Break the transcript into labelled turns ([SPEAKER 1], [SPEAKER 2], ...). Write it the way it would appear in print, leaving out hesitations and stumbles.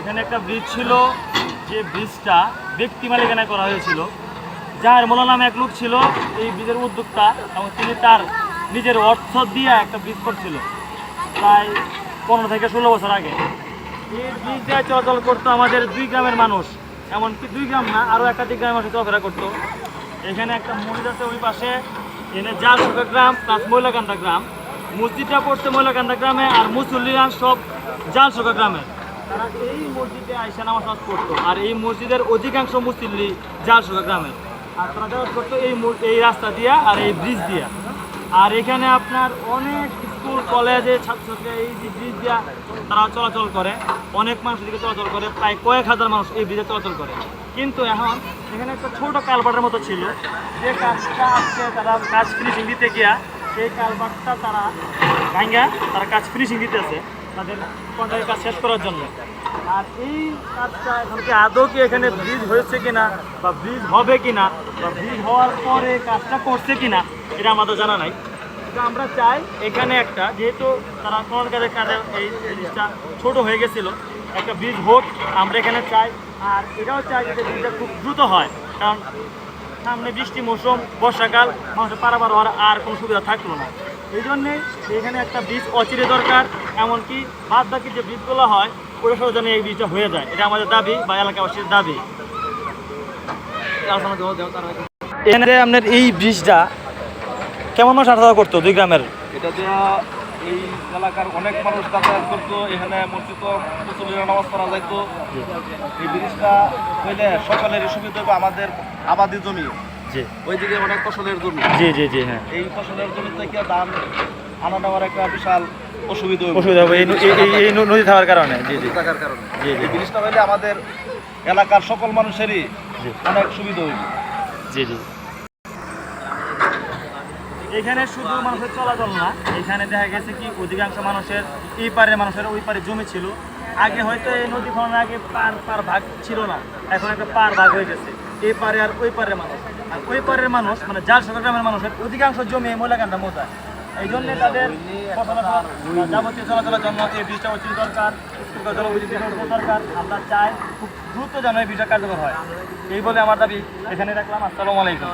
[SPEAKER 1] এখানে একটা ব্রিজ ছিল, যে ব্রিজটা ব্যক্তি মালিকানায় করা হয়েছিল। জাহের মোল্লা নামে এক লোক ছিল এই ব্রিজের উদ্যোক্তা, এবং তিনি তার নিজের অর্থ দিয়ে একটা ব্রিজ করছিল প্রায় 15 থেকে 16 বছর আগে। এই ব্রিজ দিয়ে চলাচল করতো আমাদের 2 গ্রামের মানুষ, এমনকি 2 গ্রাম না, আরও একাধিক গ্রামের মানুষ চলাফেরা করতো। এখানে একটা মসজিদ আছে ওই পাশে, এখানে জালসুকা গ্রাম প্লাস ময়লাকান্দা গ্রাম। মসজিদটা পড়ছে ময়লাকান্দা গ্রামে, আর মুসল্লিরা সব জালসুকা গ্রামের। তারা এই মসজিদে আইসা নামাজ পড়তো, আর এই মসজিদের অধিকাংশ মুসল্লি জালসুকা গ্রামের। আর তারা যাতায়াত করতো এই রাস্তা দিয়া আর এই ব্রিজ দিয়া। আর এখানে আপনার অনেক স্কুল কলেজে ছাত্রছাত্রীরা এই যে ব্রিজ দিয়া তারা চলাচল করে, অনেক মানুষ এদিকে চলাচল করে, প্রায় কয়েক হাজার মানুষ এই ব্রিজে চলাচল করে। কিন্তু এখন এখানে একটা ছোটো কালভার্টের মতো ছিল, যে কাজটা আজকে তারা কাজ ফিনিশিং দিতে গিয়া সেই কালভার্টটা তারা ভাঙ্গা তারা কাজ ফিনিশিং দিতেছে তাদের কন্ট্রাক্টের কাজ শেষ করার জন্য। আর এই কাজটা এখন কি আদৌ কি এখানে ব্রিজ হয়েছে কিনা, বা ব্রিজ হবে কিনা, বা ব্রিজ হওয়ার পরে কাজটা করছে কিনা, এটা আমাদের জানা নাই। তো আমরা চাই এখানে একটা, যেহেতু তারা কনকারের কাজে এই জিনিসটা ছোট হয়ে গেছিলো, একটা ব্রিজ হোক আমরা এখানে চাই। আর এটাও চাই যে ব্রিজটা খুব দ্রুত হয়, কারণ সামনে বৃষ্টি মৌসুম, বর্ষাকাল, মানুষের পারাপার হওয়ার আর কোনো সুবিধা থাকলো না। এই জন্যেই এখানে একটা ব্রিজ অচিরে দরকার, এমনকি বাদ বাকি যে ব্রিজগুলো হয় ওটা সহ যেন এই ব্রিজটা হয়ে যায়, এটা আমাদের দাবি বা এলাকাবাসীর দাবি। এখানে আপনার এই ব্রিজটা কেমন মানুষ আসা যাওয়া করতো 2 গ্রামের?
[SPEAKER 2] এটা দেওয়া এই এলাকার অনেক মানুষ যাতায়াত করতো, এখানে মসজিদ মুসল্লিরা নামাজ পড়া যাইতো। এই ব্রিজটা হইলে সকলেরই সুবিধা হবে। আমাদের আবাদি জমি, ওইদিকে অনেক ফসলের জমি,
[SPEAKER 1] জি হ্যাঁ,
[SPEAKER 2] এই ফসলের জমি থেকে ধান আনা নেওয়ার একটা বিশাল অসুবিধা
[SPEAKER 1] হবে এই নদী থাকার কারণে।
[SPEAKER 2] থাকার কারণে এই ব্রিজটা হইলে আমাদের এলাকার সকল মানুষেরই অনেক সুবিধা হইবে।
[SPEAKER 1] জি। এখানে শুধু মানুষের চলাচল না, এখানে দেখা গেছে কি অধিকাংশ মানুষের এই পারের মানুষের ওই পারে জমি ছিল। আগে হয়তো এই নদী খননের আগে পার ভাগ ছিল না, এখন একটা পার ভাগ হয়ে গেছে। এই পারে আর ওই পারের মানুষ, আর ওই পারের মানুষ মানে জালসুকা গ্রামের মানুষের অধিকাংশ জমি ময়লাকান্দা মৌজা। এই জন্যে তাদের যাবতীয় চলাচলের জন্য এই ব্রিজটা অতি দরকার, জলবিদ্যুৎ দরকার। আমরা চাই খুব দ্রুত যেন এই ব্রিজটা কার্যকর হয়, এই বলে আমার দাবি। এখানে রাখলাম। আসসালামু আলাইকুম।